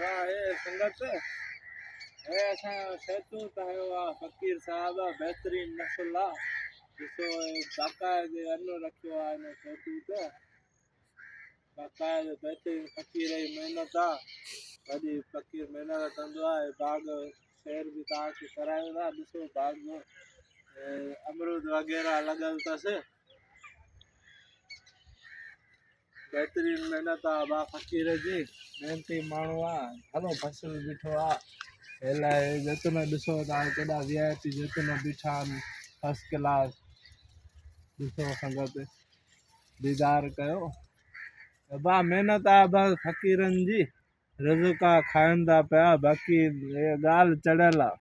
हाँ ये संगत है ऐसा सेतु है वाह फकीर साहब बेहतरीन नस्ल जिसो बाकायदे अनो रखियो आहे इन सेतु ते बाकायदे बेहतरीन फकीर जी मेहनत वॾी फकीर महिनत कंदो आहे बाग़ सैर बि तव्हांखे करायो था ॾिसो बाग़ में अमरूद वग़ैरह लॻल अथसि बेहतरीन महिनत आहे बा फ़क़ीर जी महिनती माण्हू आहे हलो फसल बीठो आहे इलाही जैतून ॾिसो तव्हां केॾा VIP जैतून बीठा आहिनि फस्ट क्लास ॾिसो संगत दीदार कयो बा महिनत आहे बस फ़क़ीरनि जी रिज़्क़ खाइनि था पिया बाक़ी ॻाल्हि चढ़ियल आहे।